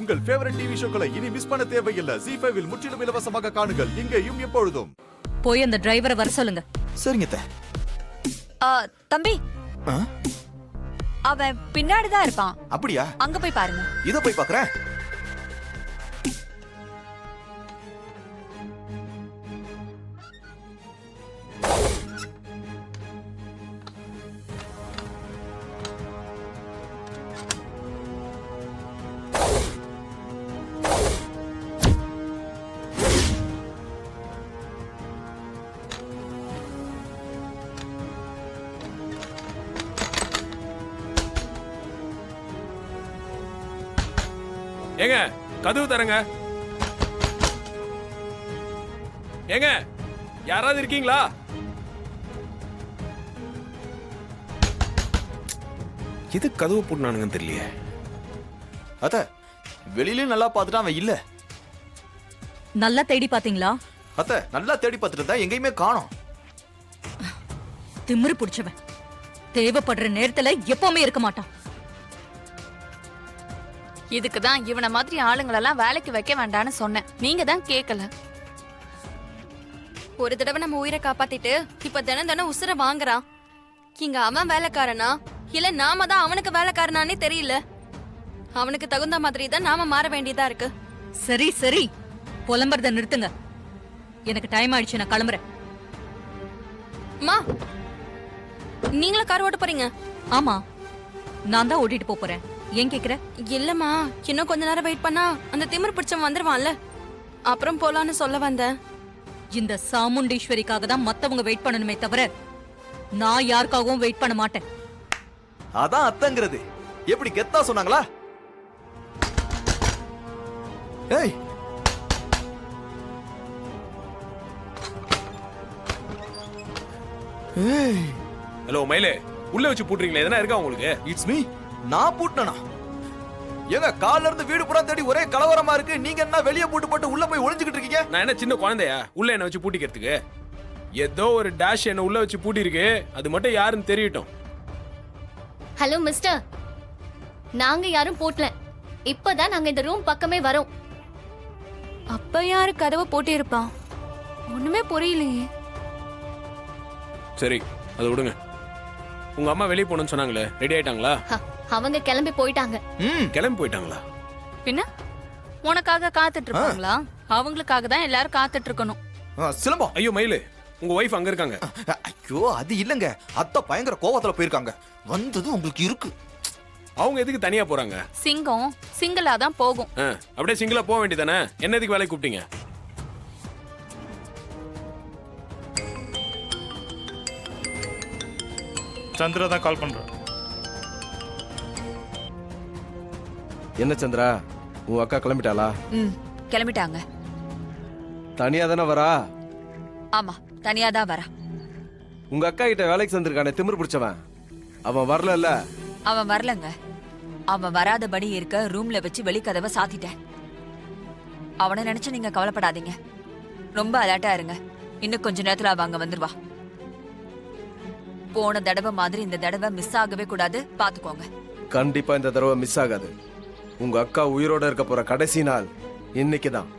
உங்கள் favourite TV ஷோக்களை இனி miss பண்ண தேவையில்லை. ZEE5 இல் முற்றிலும் இலவசமாக காணுங்கள். இங்கேயும் எப்பொழுதும். போய் அந்த டிரைவரை வர சொல்லுங்க. சரிங்க அத்தை. தம்பி, அவன் பின்னாடிதான் இருப்பான். அப்படியா? அங்க போய் பாருங்க. இத போய் பாக்குறேன். ஏங்க கதவு தரங்க. ஏங்க யாராவது இருக்கீங்களா? எது கதவு போட்டுனானுங்கன்னு தெரியலையே. அத்தை, வெளியிலயும் நல்லா பார்த்துட்டு அவன் இல்ல. நல்லா தேடி பாத்தீங்களா? அத்தை, நல்லா தேடி பார்த்துட்டு தான் எங்கேயுமே காணோம். திமிரு புடிச்சவன். தேவைப்படுற நேரத்துல எப்பவுமே இருக்க மாட்டான். இதுக்குதான் இவன மாதிரி ஆளுங்களெல்லாம் வேலைக்கு வைக்க வேண்டான்னு சொன்னேன். நீங்க தான் கேட்கல. ஒரு தடவை நம்ம உயிரை காப்பாத்திட்டு இப்ப தினம் தினம் உசுர வாங்குறான். இங்க அவன் வேலைக்காரனா இல்ல நாம தான் அவனுக்கு வேலைக்காரனானே தெரியல. அவனுக்கு தகுந்த மாதிரி தான் நாம மாற வேண்டியதா இருக்கு. சரி சரி, புலம்புறத நிறுத்துங்க. எனக்கு டைம் ஆயிடுச்சு, நான் கிளம்புறேன். அம்மா, நீங்களும் கார் ஓட்ட போறீங்க? ஆமா, நான் தான் ஓட்டிட்டு போறேன். ஏன் கேக்குற? இல்லம்மா, இன்னும் கொஞ்ச நேரம் வெயிட் பண்ணா அந்த திமிர் பிடிச்சவன் வந்துருவான்ல, அப்புறம் போலான்னு சொல்ல வந்தேன். இந்த சாமுண்டீஸ்வரிக்காக தான் மத்தவங்க வெயிட் பண்ணணுமே தவிர நான் யாருக்காகவும் வெயிட் பண்ண மாட்டேன். அதான் அத்தங்கிறது. எப்படி கெத்தா சொன்னாங்களா? ஏய், ஏய், ஹலோ மயிலே, உள்ள வச்சு பூட்டுறீங்களே, எதனா இருக்கா உங்களுக்கு? It's me. நான் பூட்டினா? ஏங்க, கால்ல இருந்து வீடு புறா தேடி ஒரே கலவரமா இருக்கு. நீங்க என்ன வெளியே பூட்டு போட்டு உள்ள போய் ஒளிஞ்சுக்கிட்டு இருக்கீங்க? நான் என்ன சின்ன குழந்தையா உள்ள என்ன வச்சு பூட்டிக்கிறதுக்கு? ஏதோ ஒரு டேஷ் என்ன உள்ள வச்சு பூட்டி இருக்கு, அது மட்டும் யாருன்னு தெரியட்டும். ஹலோ மிஸ்டர், நாங்க யாரும் போட்டல. இப்பதான் நாங்க இந்த ரூம் பக்கமே வரோம். அப்ப யாரு கதவை போட்டு இருப்பான்? ஒண்ணுமே புரியலையே. சரி, அதை விடுங்க. உங்க அம்மா வெளியே போகணும்னு சொன்னாங்களே, ரெடி ஆயிட்டாங்களா? அவங்க கிளம்பி போயிட்டாங்க. கிளம்பி போயிட்டாங்களா? பின்ன உனக்காக காத்துட்டு இருப்பாங்களா? அவங்களுக்காக தான் எல்லாரும் காத்துட்டு இருக்கணும். சிலம்பம். ஐயோ மயிலு, உங்க ஒய்ஃப் அங்க இருக்காங்க. ஐயோ, அது இல்லங்க. அத்தை பயங்கர கோவத்துல போயிருக்காங்க. வந்தது உங்களுக்கு இருக்கு. அவங்க எதுக்கு தனியா போறாங்க? சிங்கம் சிங்கிளா தான் போகும். அப்படியே சிங்கிளா போக வேண்டியதானே? என்ன எதுக்கு வேலைக்கு கூப்பிட்டீங்க? சந்திரா தான் கால் பண்றேன். என்ன சந்திரா, உன் அக்கா கிளம்பிட்டாளா? கிளம்பிட்டாங்க. தனியா தானே வரா? ஆமா, தனியா தான் வரா. உங்க அக்கா கிட்ட வேலைக்கு சேர்ந்திருக்கானே திமிரு பிடிச்சவன், அவன் வரல. அவன் வரலங்க. அவன் வராதபடி இருக்க ரூம்ல வச்சு வெளிக்கதவை சாத்திட்டேன். அவனை நினைச்சு நீங்க கவலைப்படாதீங்க. ரொம்ப அலர்ட்டா இருங்க. இன்னும் கொஞ்ச நேரத்துல அவ அங்க வந்துருவா. போன தடவை மாதிரி இந்த தடவை மிஸ் ஆகவே கூடாது, பாத்துக்கோங்க. கண்டிப்பா இந்த தடவை மிஸ் ஆகாது. உங்க அக்கா உயிரோட இருக்க போற கடைசி நாள் இன்னைக்குதான்.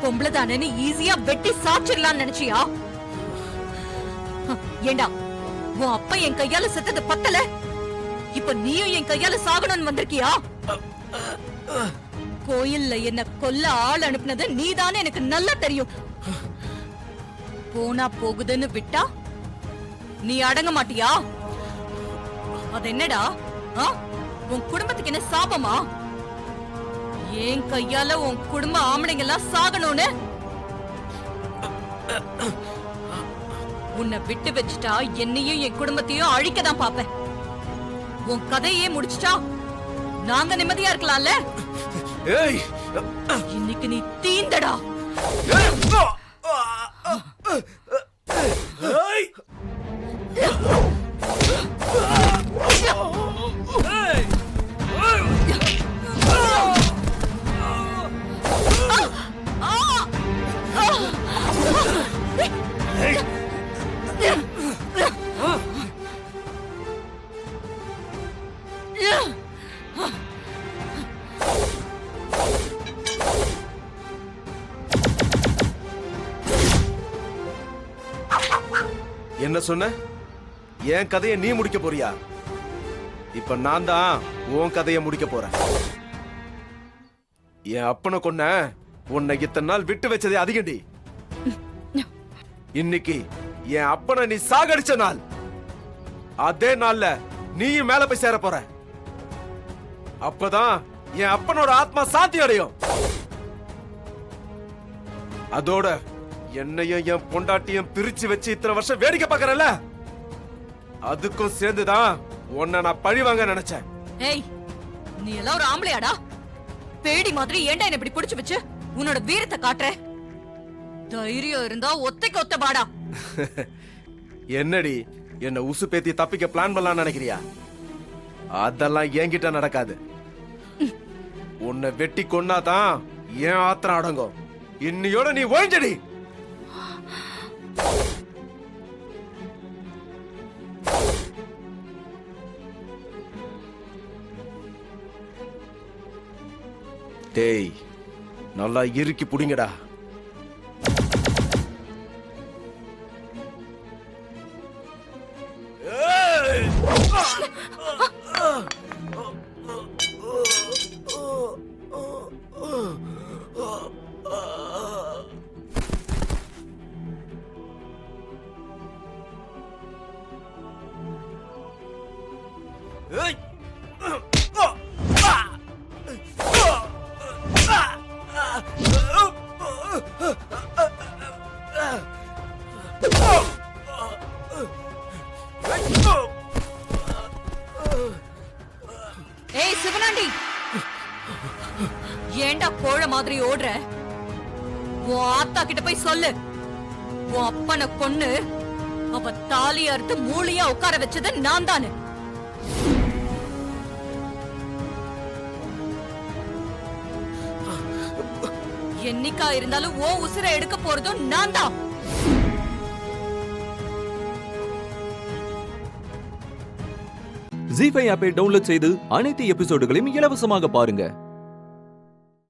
பொம்பளை தானே ஈஸியா வெட்டி சாச்சிடலாம்னு நினைச்சியா? ஏண்டா, உன் அப்பா என் கையால செத்தது பத்தல, இப்ப நீயும் என் கையால சாகணும்னு வந்திருக்கியா? கோயில்ல என்ன கொல்ல ஆள் அனுப்புனது நீதானே எனக்கு நல்லா தெரியும். போனா போகுதுன்னு விட்டா நீ அடங்க மாட்டியா? அது என்னடா, உன் குடும்பத்துக்கு என்ன சாபமா? என் கையால உன் குடும்ப ஆம்பளைங்க எல்லாம் சாகணும்னு உன்னை விட்டு வச்சுட்டா என்னையும் என் குடும்பத்தையும் அழிக்கதான் பாப்பேன். உன் கதையே முடிச்சுட்டா நாங்க நிம்மதியா இருக்கலாம்ல. ஏய் இன்னைக்கு நீ தீந்தடா. ஏய் என்ன சொன்ன? என் கதையை நீ முடிக்க போறியா? இப்ப நான் தான் உன் கதையை முடிக்க போறேன். என் அப்பனை கொன்ன உன்னை இத்தனை நாள் விட்டு வச்சதே அதிகண்டி. இன்னைக்கு என் அப்பனை நீ சாகடிச்ச நாள். அதே நாள்ல நீயும் மேல போய் சேர போற. அப்பதான் என் அப்பனோட ஆத்மா சாந்தி அடையும். அதோட என்னையும் என் பொண்டாட்டியும் பிரிச்சு வச்சு இத்தனை வருஷம் வேடிக்கை பார்க்கறல, அதுக்கும் சேர்ந்துதான் உன்னை நான் பழி வாங்க நினைச்சேன். ஏய், நீ எல்லாம் ஒரு ஆம்பளையாடா? பேடி மாதிரி ஏன்டா என்ன இப்படி புடிச்சு வச்சு உன்னோட வீரத்தை காட்டுற? தைரியம் இருந்தா ஒத்தைக்கு ஒத்த பாடா. என்னடி என்ன உசு பேத்தி தப்பிக்க பிளான் பண்ணலாம் நினைக்கிறியா? அதெல்லாம் என்கிட்ட நடக்காது. உன்னை வெட்டி கொன்னாதான் ஏன் ஆத்திரம் அடங்கும். இன்னையோட நீ ஒழிஞ்சடி. டேய், நல்லா இறுக்கி புடிங்கடா. ஏய் சிவனாண்டி, ஏண்டா கோழ மாதிரி ஓடுற? உன் ஆத்தா கிட்ட போய் சொல்லு, உன் அப்பனை கொன்னு அவ தாலி அறுத்து மூளையா உட்கார வச்சது நான் தானு. என்னைக்கா இருந்தாலும் ஓ உசுரை எடுக்க போறதும் நான் தான். ஜீ5 ஆப்பை டவுன்லோட் செய்து அனைத்து எபிசோடுகளையும் இலவசமாக பாருங்க.